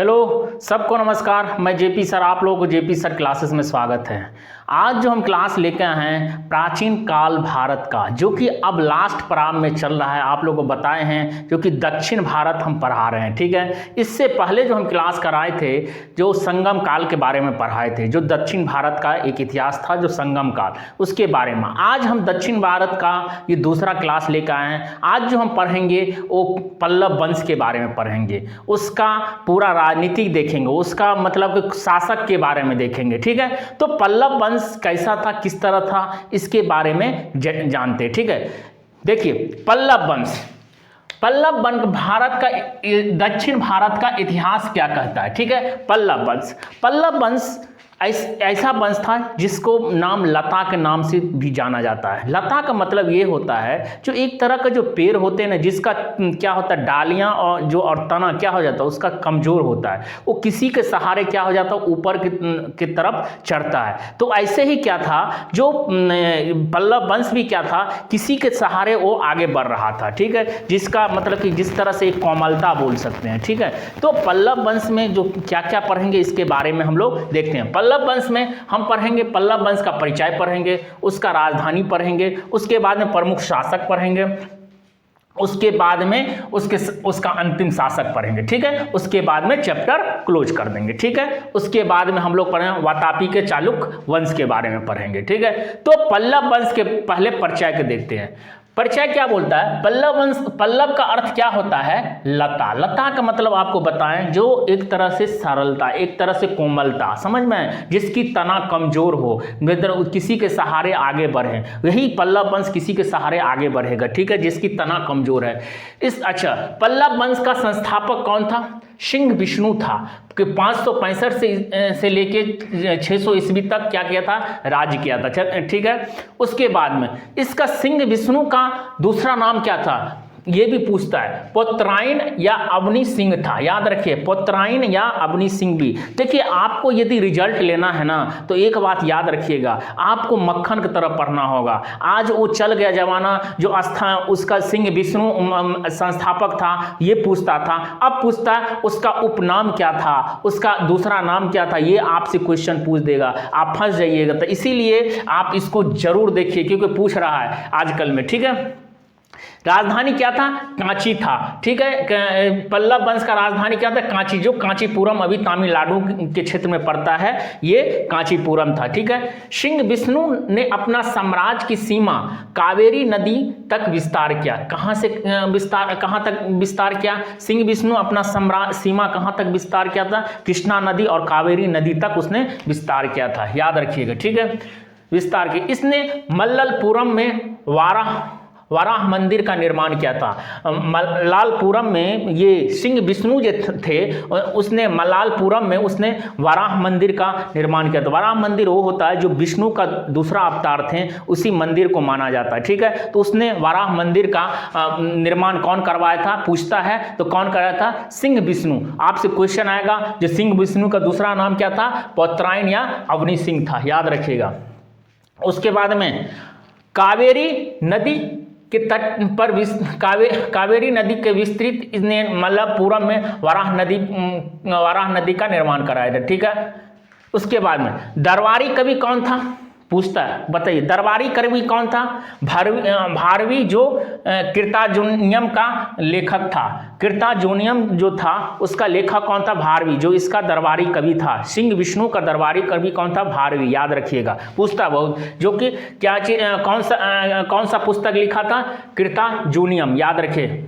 Hello, सबको नमस्कार। मैं जेपी सर, आप लोगों को जेपी सर क्लासेस में स्वागत है। आज जो हम क्लास लेकर आए हैं प्राचीन काल भारत का, जो कि अब लास्ट पड़ाव में चल रहा है, आप लोगों को बताए हैं, जो कि दक्षिण भारत हम पढ़ा रहे हैं। ठीक है, इससे पहले जो हम क्लास कराए थे जो संगम काल के बारे में पढ़ाए थे, जो दक्षिण भारत का एक इतिहास था, जो संगम काल, उसके बारे में आज हम दक्षिण भारत का ये दूसरा क्लास लेकर आए हैं। आज जो हम पढ़ेंगे वो पल्लव वंश के बारे में पढ़ेंगे, उसका पूरा राजनीति देखेंगे, उसका मतलब शासक के बारे में देखेंगे। ठीक है, तो पल्लव वंश कैसा था, किस तरह था, इसके बारे में जानते हैं। ठीक है, देखिए पल्लव वंश भारत का, दक्षिण भारत का इतिहास क्या कहता है। ठीक है, पल्लव वंश ऐसा वंश था जिसको नाम लता के नाम से भी जाना जाता है। लता का मतलब ये होता है जो एक तरह का जो पेड़ होते हैं ना, जिसका क्या होता है, डालियां और तना क्या हो जाता है, उसका कमजोर होता है, वो किसी के सहारे क्या हो जाता है, ऊपर की तरफ चढ़ता है। तो ऐसे ही क्या था, जो पल्लव वंश भी क्या था, किसी के सहारे वो आगे बढ़ रहा था। ठीक है, जिसका मतलब कि जिस तरह से एक कोमलता बोल सकते हैं। ठीक है, तो पल्लव वंश में जो क्या क्या पढ़ेंगे इसके बारे में हम लोग देखते हैं। पल्लव वंश में हम पढ़ेंगे, पल्लव वंश का परिचय पढ़ेंगे, उसका राजधानी पढ़ेंगे, उसके बाद में प्रमुख शासक पढ़ेंगे, उसके बाद में उसका अंतिम शासक पढ़ेंगे। ठीक है, उसके बाद में चैप्टर क्लोज कर देंगे। ठीक है, उसके बाद में हम लोग पढ़ेंगे वातापी के चालुक्य वंश के बारे में पढ़ेंगे। ठीक है, तो पल्लव वंश के पहले परिचय के देखते हैं। परिचय क्या बोलता है, पल्लव वंश, पल्लव का अर्थ क्या होता है, लता। लता का मतलब आपको बताएं जो एक तरह से सरलता, एक तरह से कोमलता, समझ में, जिसकी तना कमजोर हो, किसी के सहारे आगे बढ़े, यही पल्लव वंश किसी के सहारे आगे बढ़ेगा। ठीक है, जिसकी तना कमजोर है। अच्छा, पल्लव वंश का संस्थापक कौन था, सिंह विष्णु था, कि 565 से लेके 600 ईस्वी तक क्या किया था, राज किया था। ठीक है, उसके बाद में इसका सिंह विष्णु का दूसरा नाम क्या था, ये भी पूछता है, पौत्रायन या अवनी सिंह था। याद रखिए, पौत्रायन या अवनी सिंह भी। देखिए, आपको यदि रिजल्ट लेना है ना, तो एक बात याद रखिएगा, आपको मक्खन की तरह पढ़ना होगा। आज वो चल गया जमाना जो उसका सिंह विष्णु संस्थापक था, ये पूछता था। अब पूछता है उसका उपनाम क्या था, उसका दूसरा नाम क्या था, ये आपसे क्वेश्चन पूछ देगा, आप फंस जाइएगा। तो इसीलिए आप इसको जरूर देखिए, क्योंकि पूछ रहा है आजकल में। ठीक है, राजधानी क्या था, कांची था। ठीक है, पल्लव वंश का राजधानी क्या था, कांची, जो कांचीपुरम अभी तमिलनाडु के क्षेत्र में पड़ता है, ये कांचीपुरम था। ठीक है, सिंह विष्णु ने अपना साम्राज्य की सीमा कावेरी नदी तक विस्तार किया। कहां तक विस्तार किया, सिंह विष्णु अपना सीमा कहां तक विस्तार किया था, कृष्णा नदी और कावेरी नदी तक उसने विस्तार किया था। याद रखिएगा। ठीक है, विस्तार किया। इसने मल्लपुरम में वाराह मंदिर का निर्माण किया था। मलालपुरम में ये सिंह विष्णु जो थे, उसने मलालपुरम में उसने वाराह मंदिर का निर्माण किया था। वाराह मंदिर वो होता है जो विष्णु का दूसरा अवतार थे, उसी मंदिर को माना जाता है। ठीक है, तो उसने वाराह मंदिर का निर्माण कौन करवाया था, पूछता है, तो कौन कराया था, सिंह विष्णु। आपसे क्वेश्चन आएगा जो सिंह विष्णु का दूसरा नाम क्या था, पौत्रायन या अवनी सिंह था। याद रखिएगा। उसके बाद में कावेरी नदी के तट पर कावेरी नदी के विस्तृत इसने मल्लपुरम में वाराह नदी का निर्माण कराया था। ठीक है, उसके बाद में दरबारी कवि कौन था, पूछता है, बताइए दरबारी कवि कौन था, भारवी जो कृताजोनियम का लेखक था। कृताजोनियम जो था उसका लेखक कौन था, भारवी, जो इसका दरबारी कवि था। सिंह विष्णु का दरबारी कवि कौन था, भारवी। याद रखिएगा, पूछता बहुत, जो कि क्या चीज, कौन सा पुस्तक लिखा था, कृताजोनियम। याद रखिए।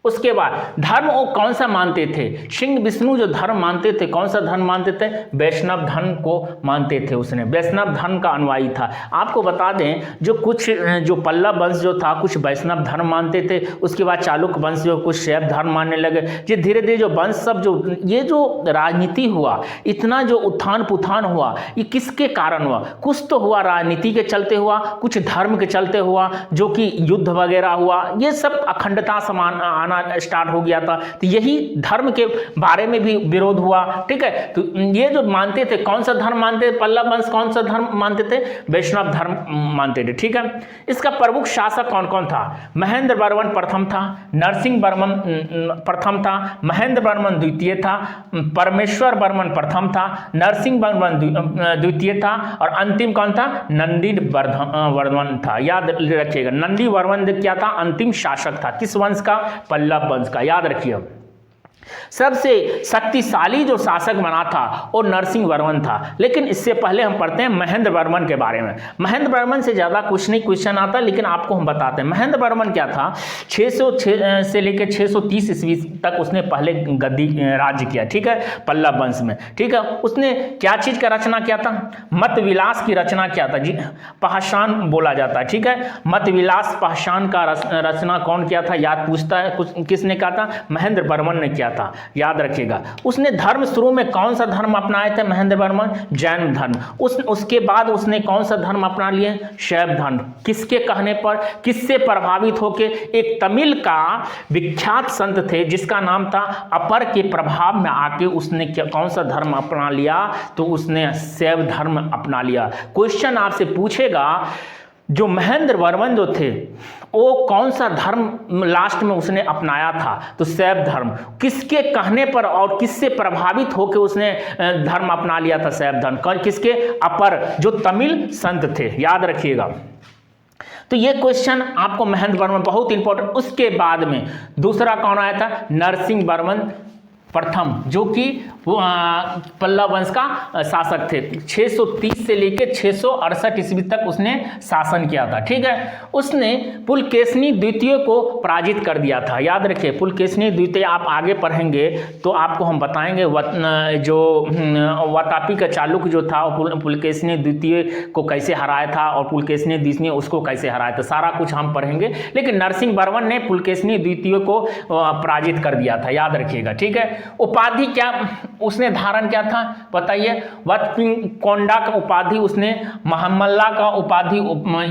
उसके बाद धर्म वो कौन सा मानते थे, सिंह विष्णु जो धर्म मानते थे, कौन सा धर्म मानते थे, वैष्णव धर्म को मानते थे। उसने वैष्णव धर्म का अनुयायी था। आपको बता दें जो पल्लव वंश जो था कुछ वैष्णव धर्म मानते थे, उसके बाद चालुक्य वंश जो कुछ शैव धर्म मानने लगे। ये धीरे धीरे जो वंश सब ये जो राजनीति हुआ, इतना जो उत्थान पुथान हुआ, ये किसके कारण हुआ, कुछ तो हुआ राजनीति के चलते हुआ, कुछ धर्म के चलते हुआ, जो कि युद्ध वगैरह हुआ, ये सब अखंडता समान बढ़ाना स्टार्ट हो गया था। तो यही धर्म के बारे में भी विरोध हुआ, ठीक है। तो ये जो मानते थे, कौन सा धर्म मानते थे, पल्लव वंश कौन सा धर्म मानते थे, वैष्णव धर्म मानते थे, ठीक है। इसका प्रमुख शासक कौन कौन था, महेंद्र वर्मन प्रथम था, नरसिंह वर्मन प्रथम था, महेंद्र वर्मन द्वितीय था, परमेश्वर वर्मन प्रथम था, नरसिंह वर्मन द्वितीय था, और अंतिम कौन था, नंदी वर्मन था। याद रखिएगा, नंदी वर्मन क्या था, अंतिम शासक था, किस वंश का, पल्लव वंश का, याद रखिए। सबसे शक्तिशाली जो शासक बना था वो नरसिंह वर्मन था। लेकिन इससे पहले हम पढ़ते हैं महेंद्र वर्मन के बारे में। महेंद्र वर्मन से ज़्यादा कुछ नहीं क्वेश्चन आता, लेकिन आपको हम बताते हैं महेंद्र वर्मन क्या था। 606 से लेकर 630 ईस्वी तक उसने पहले गद्दी राज्य किया, ठीक है, पल्लव वंश में, ठीक है। उसने क्या चीज़ का रचना किया था, मत विलास की रचना किया था जी, पाषाण बोला जाता है, ठीक है। मत विलास पाषाण का रचना कौन किया था, याद पूछता है किसने कहा था, महेंद्र वर्मन ने किया था, याद रखिएगा। उसने धर्म शुरू में कौन सा धर्म अपनाए थे महेंद्र वर्मन, जैन धर्म। उसके बाद उसने कौन सा धर्म अपना लिए, शैव धर्म। किसके कहने पर, किससे प्रभावित होके, एक तमिल का विख्यात संत थे जिसका नाम था अपर के प्रभाव में आके उसने कौन सा धर्म अपना लिया, तो उसने शैव धर्म अपना लिया। क्वेश्चन आपसे पूछेगा जो महेंद्र वर्मन जो थे वो कौन सा धर्म लास्ट में उसने अपनाया था, तो शैव धर्म। किसके कहने पर और किससे प्रभावित होकर उसने धर्म अपना लिया था, शैव धर्म, किसके, अपर, जो तमिल संत थे, याद रखिएगा। तो ये क्वेश्चन आपको महेंद्र वर्मन बहुत इंपॉर्टेंट। उसके बाद में दूसरा कौन आया था, नरसिंह वर्मन प्रथम, जो कि पल्लव वंश का शासक थे। 630 से लेकर 668 ईस्वी तक उसने शासन किया था, ठीक है। उसने पुलकेशिनी द्वितीय को पराजित कर दिया था, याद रखिए। पुलकेशिनी द्वितीय आप आगे पढ़ेंगे तो आपको हम बताएंगे, जो वातापी का चालुक्य जो था पुलकेशिनी द्वितीय को कैसे हराया था और पुलकेशिनी द्वितीय उसको कैसे हराया था, सारा कुछ हम पढ़ेंगे। लेकिन नरसिंह वर्मन ने पुलकेशिनी द्वितीय को पराजित कर दिया था, याद रखिएगा, ठीक है। उपाधि क्या उसने धारण किया था, बताइए। वातपिकोंडा का उपाधि उसने, महामल्ला का उपाधि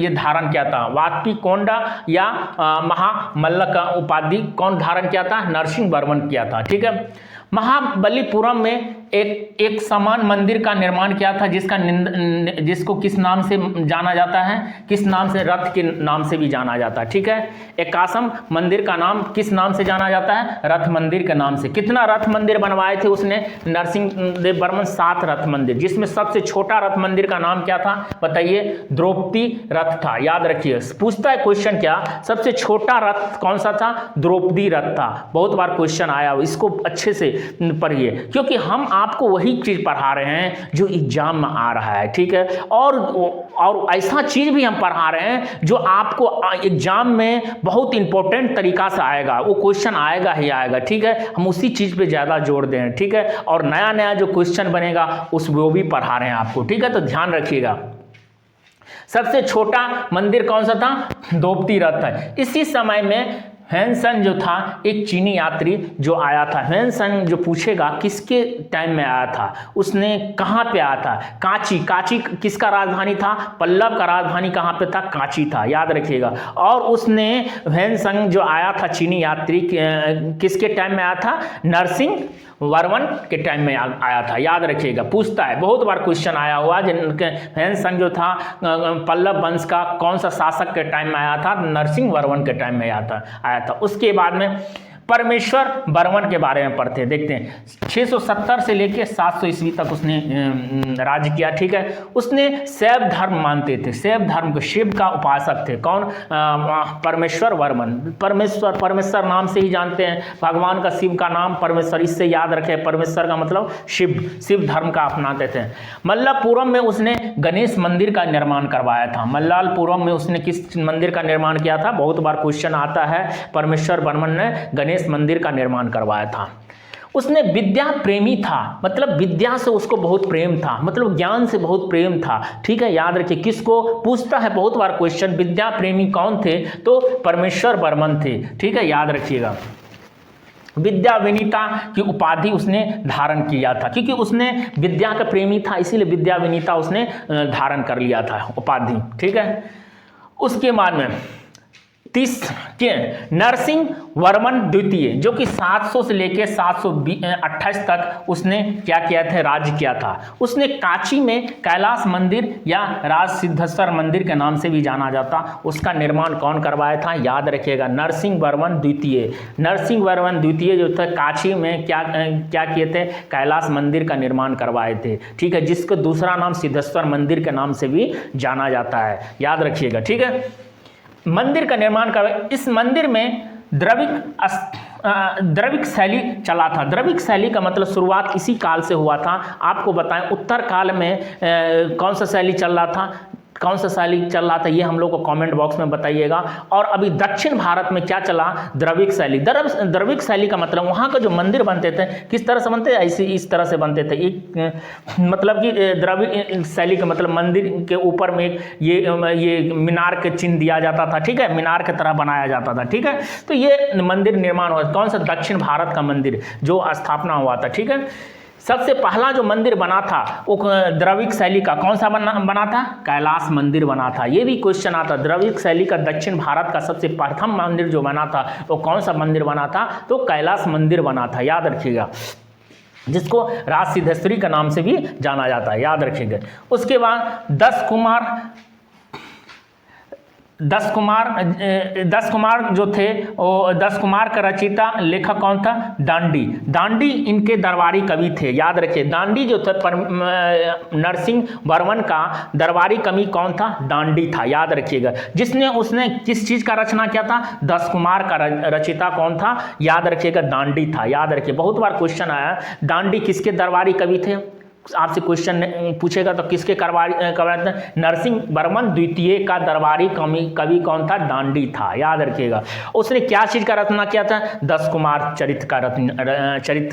ये धारण किया था। वातपिकोंडा या महामल्ला का उपाधि कौन धारण किया था, नरसिंह वर्मन किया था, ठीक है। महाबलीपुरम में एक समान मंदिर का निर्माण किया था जिसको किस नाम से जाना जाता है, किस नाम से, रथ के नाम से भी जाना जाता है, ठीक है। एकासम मंदिर का नाम किस नाम से जाना जाता है, रथ मंदिर के नाम से। कितना रथ मंदिर बनवाए थे उसने, नरसिंह देव वर्मन, 7 रथ मंदिर, जिसमें सबसे छोटा रथ मंदिर का नाम क्या था, बताइए, द्रौपदी रथ था, याद रखिए। पूछता है क्वेश्चन क्या, सबसे छोटा रथ कौन सा था, द्रौपदी रथ था। बहुत बार क्वेश्चन आया, इसको अच्छे से पढ़िए, क्योंकि हम आपको वही चीज पढ़ा रहे हैं जो एग्जाम में आ रहा है, ठीक है। और ऐसा चीज भी हम पढ़ा रहे हैं जो आपको एग्जाम में बहुत इंपॉर्टेंट तरीका से आएगा, वो क्वेश्चन आएगा ही आएगा, ठीक है। हम उसी चीज पे ज्यादा जोर दें, ठीक है। और नया नया जो क्वेश्चन बनेगा उस वो भी पढ़ा रहे हैं आपको, ठीक है। तो ध्यान रखिएगा। सबसे छोटा मंदिर कौन सा था, द्रौपदी रथ है। इसी समय में ह्वेनसन जो था एक चीनी यात्री जो आया था। ह्वेनसन जो पूछेगा किसके टाइम में आया था, उसने कहाँ पे आया था, कांची। कांची किसका राजधानी था, पल्लव का राजधानी कहाँ पे था, कांची था, याद रखिएगा। और उसने ह्वेनसन जो आया था चीनी यात्री किसके टाइम में आया था, नरसिंह वर्मन के टाइम में आया था, याद रखिएगा। पूछता है, बहुत बार क्वेश्चन आया हुआ, जिनके ह्वेनसन जो था पल्लव वंश का कौन सा शासक के टाइम में आया था, नरसिंह वर्मन के टाइम में आया था। उसके बाद में परमेश्वर वर्मन के बारे में पढ़ते हैं, देखते हैं। 670 से लेकर 700 ईस्वी तक उसने राज्य किया, ठीक है। उसने शैव धर्म मानते थे, शैव धर्म के शिव का उपासक थे। कौन, परमेश्वर वर्मन। परमेश्वर नाम से ही जानते हैं, भगवान का शिव का नाम परमेश्वर, इससे याद रखें, परमेश्वर का मतलब शिव धर्म का अपनाते थे। मल्लापुरम में उसने गणेश मंदिर का निर्माण करवाया था। मल्लापुरम में उसने किस मंदिर का निर्माण किया था, बहुत बार क्वेश्चन आता है। परमेश्वर वर्मन ने गणेश मंदिर का निर्माण करवाया था। उसने विद्या प्रेमी था, मतलब विद्या से उसको बहुत प्रेम था, मतलब ज्ञान से बहुत प्रेम था, ठीक है। याद रखिए, किसको पूछता है बहुत बार क्वेश्चन, विद्या प्रेमी कौन थे, तो परमेश्वर वर्मन थे, ठीक है, याद रखिएगा। विद्या विनीता की उपाधि उसने धारण किया था, क्योंकि उसने विद्या का प्रेमी था, इसीलिए विद्या विनीता उसने धारण कर लिया था उपाधि, ठीक है। उसके बाद में 30 के नरसिंह वर्मन द्वितीय, जो कि 700 से लेकर 728 तक उसने क्या किया था, राज्य किया था। उसने कांची में कैलाश मंदिर या राज सिद्धेश्वर मंदिर के नाम से भी जाना जाता, उसका निर्माण कौन करवाया था, याद रखिएगा, नरसिंह वर्मन द्वितीय। नरसिंह वर्मन द्वितीय जो था कांची में क्या किए थे, कैलाश मंदिर का निर्माण करवाए थे, ठीक है, जिसको दूसरा नाम सिद्धेश्वर मंदिर के नाम से भी जाना जाता है, याद रखिएगा, ठीक है। मंदिर का निर्माण कर, इस मंदिर में द्रविड़ शैली चला था। द्रविड़ शैली का मतलब शुरुआत इसी काल से हुआ था। आपको बताएं उत्तर काल में कौन सा शैली चल रहा था, कौन सा शैली चल रहा था, ये हम लोग को कमेंट बॉक्स में बताइएगा। और अभी दक्षिण भारत में क्या चला, द्रविड़ शैली। द्रविड़ शैली का मतलब वहाँ का जो मंदिर बनते थे किस तरह से बनते थे, ऐसे इस तरह से बनते थे। एक मतलब कि द्रविड़ शैली का मतलब मंदिर के ऊपर में ये मीनार के चिन्ह दिया जाता था, ठीक है, मीनार की तरह बनाया जाता था, ठीक है। तो ये मंदिर निर्माण हुआ कौन सा, दक्षिण भारत का मंदिर जो स्थापना हुआ था, ठीक है। सबसे पहला जो मंदिर बना था वो द्रविड़ शैली का कौन सा बना था, कैलाश मंदिर बना था। ये भी क्वेश्चन आता, द्रविड़ शैली का दक्षिण भारत का सबसे प्रथम मंदिर जो बना था वो कौन सा मंदिर बना था, तो कैलाश मंदिर बना था, याद रखिएगा, जिसको राज सिद्धेश्वरी का नाम से भी जाना जाता है, याद रखिएगा। उसके बाद 10 कुमार जो थे, वो 10 कुमार का रचयिता लेखक कौन था, दांडी इनके दरबारी कवि थे, याद रखिए। दांडी जो थे नरसिंह वर्मन का दरबारी कवि कौन था, दांडी था, याद रखिएगा। उसने किस चीज का रचना किया था, 10 कुमार का रचयिता कौन था, याद रखिएगा, दांडी था, याद रखिए। बहुत बार क्वेश्चन आया, दांडी किसके दरबारी कवि थे, आपसे क्वेश्चन पूछेगा तो किसके नरसिंह वर्मन द्वितीय का दरबारी कवि कौन था, दांडी था, याद रखिएगा। उसने क्या चीज का रचना किया था, 10 कुमार चरित्र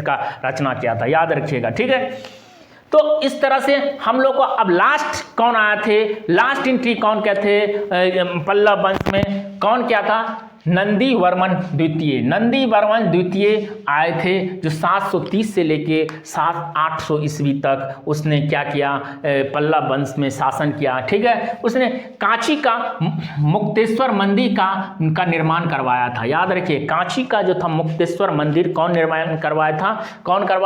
का रचना किया था, याद रखिएगा, ठीक है। तो इस तरह से हम लोग को अब लास्ट कौन आए थे, लास्ट एंट्री कौन क्या थे, पल्लव वंश में कौन क्या था, नंदी वर्मन द्वितीय आए थे, जो 730 से लेके 800 ईस्वी तक उसने क्या किया, पल्लव वंश में शासन किया, ठीक है। उसने कांची का मुक्तेश्वर मंदिर का निर्माण करवाया था, याद रखिए। कांची का जो था मुक्तेश्वर मंदिर कौन निर्माण करवाया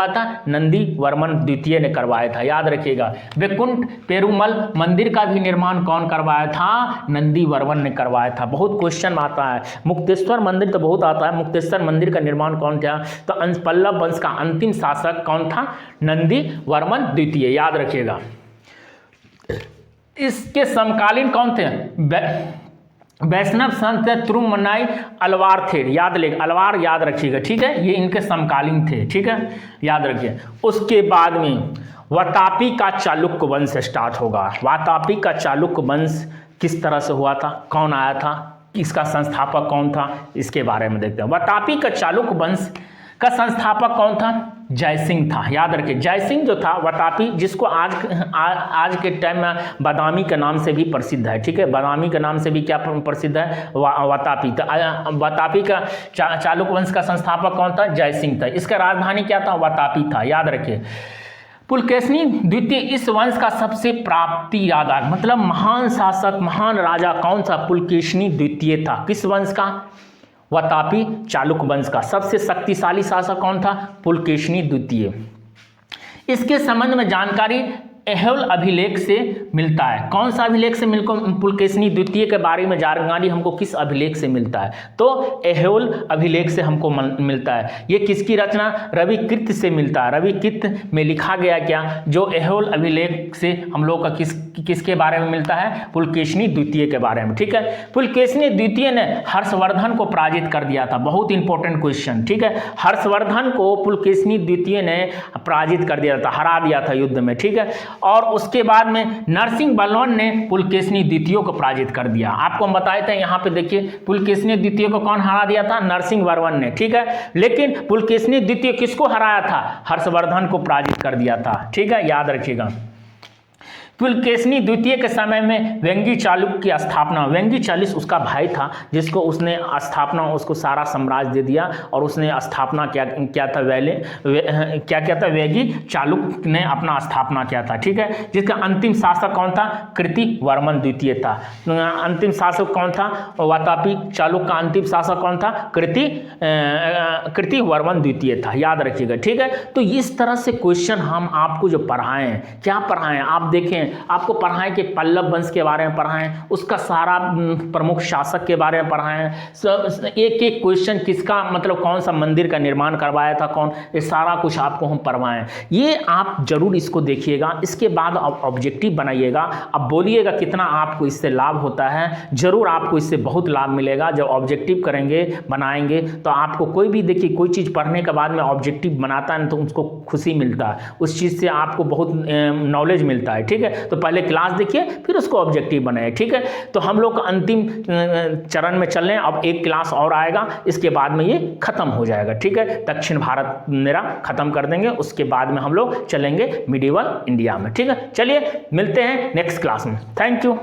था, नंदी वर्मन द्वितीय ने करवाया था, याद रखिएगा। वैकुंठ पेरुमल मंदिर का भी निर्माण कौन करवाया था, नंदी वर्मन ने करवाया था। बहुत क्वेश्चन आता है, मुक्तेश्वर मंदिर तो बहुत आता है, मुक्तेश्वर मंदिर का निर्माण कौन किया, तो पल्लव वंश का अंतिम शासक कौन था, नंदी वर्मन द्वितीय, याद रखिएगा। इसके समकालीन कौन थे, वैष्णव संत तिरुमन्नाई अलवार थे, अलवार याद रखिएगा, ठीक है, ये इनके समकालीन थे, ठीक है, याद रखिए। उसके बाद में वातापी का चालुक्य वंश स्टार्ट होगा। वातापी का चालुक्य वंश किस तरह से हुआ था, कौन आया था, इसका संस्थापक कौन था, इसके बारे में देखते हैं। वातापी का चालुक्य वंश का संस्थापक कौन था, जयसिंह था, याद रखिए। जयसिंह जो था वातापी, जिसको आज के टाइम में बादामी के नाम से भी प्रसिद्ध है, ठीक है, बादामी के नाम से भी क्या प्रसिद्ध है, वातापी। तो वातापी का चालुक्य वंश का संस्थापक कौन था, जयसिंह था। इसका राजधानी क्या था, वातापी था, याद रखिए। पुलकेशिनी द्वितीय इस वंश का सबसे प्राप्ति यादगार मतलब महान शासक, महान राजा कौन सा, पुलकेशिनी द्वितीय था। किस वंश का, वातापी चालुक्य वंश का। सबसे शक्तिशाली शासक कौन था, पुलकेशिनी द्वितीय। इसके संबंध में जानकारी ऐहोल अभिलेख से मिलता है। कौन सा अभिलेख से पुलकेशिनी द्वितीय के बारे में जानकारी हमको किस अभिलेख से मिलता है, तो ऐहोल अभिलेख से हमको मिलता है। ये किसकी रचना, रविकृत से मिलता है। रविकृत में लिखा गया क्या, जो ऐहोल अभिलेख से हम लोग का किसके बारे में मिलता है, पुलकेशिनी द्वितीय के बारे में, ठीक है। पुलकेशिनी द्वितीय ने हर्षवर्धन को पराजित कर दिया था। बहुत इंपॉर्टेंट क्वेश्चन, ठीक है। हर्षवर्धन को पुलकेशिनी द्वितीय ने पराजित कर दिया था, हरा दिया था युद्ध में, ठीक है। और उसके बाद में नरसिंह वर्मन ने पुलकेशिनी द्वितीय को पराजित कर दिया। आपको हम बताए थे, यहाँ पे देखिए, पुलकेशिनी द्वितीय को कौन हरा दिया था, नरसिंह वर्मन ने, ठीक है। लेकिन पुलकेशिनी द्वितीय किसको हराया था, हर्षवर्धन को पराजित कर दिया था, ठीक है, याद रखिएगा। पुलकेशिनी द्वितीय के समय में वेंगी चालुक्य की स्थापना, वेंगी चालीस उसका भाई था जिसको उसने स्थापना, उसको सारा साम्राज्य दे दिया और उसने स्थापना क्या था, वेंगी चालुक्य ने अपना स्थापना किया था। ठीक है, जिसका अंतिम शासक कौन था, कृतिवर्मन द्वितीय था। अंतिम शासक कौन था, वातापी चालुक्य का अंतिम शासक कौन था, कृतिवर्मन द्वितीय था, याद रखिएगा। ठीक है, तो इस तरह से क्वेश्चन हम आपको जो पढ़ाएं, क्या पढ़ाएं आप देखें, आपको पढ़ाएं कि पल्लव वंश के बारे में पढ़ाएं, उसका सारा प्रमुख शासक के बारे में पढ़ाएं, एक एक क्वेश्चन किसका मतलब कौन सा मंदिर का निर्माण करवाया था कौन, ये सारा कुछ आपको हम पढ़वाएं। ये आप जरूर इसको देखिएगा, इसके बाद आप ऑब्जेक्टिव बनाइएगा। अब बोलिएगा कितना आपको इससे लाभ होता है। जरूर आपको इससे बहुत लाभ मिलेगा। जब ऑब्जेक्टिव करेंगे, बनाएंगे, तो आपको कोई भी देखिए कोई चीज़ पढ़ने के बाद में ऑब्जेक्टिव बनाता है तो उसको खुशी मिलता है, उस चीज़ से आपको बहुत नॉलेज मिलता है। ठीक है, तो पहले क्लास देखिए फिर उसको ऑब्जेक्टिव बनाए। ठीक है, तो हम लोग अंतिम चरण में चल रहे हैं। अब एक क्लास और आएगा, इसके बाद में ये खत्म हो जाएगा। ठीक है, दक्षिण भारत मेरा खत्म कर देंगे, उसके बाद में हम लोग चलेंगे मिडिवल इंडिया में। ठीक है, चलिए मिलते हैं नेक्स्ट क्लास में। Thank you.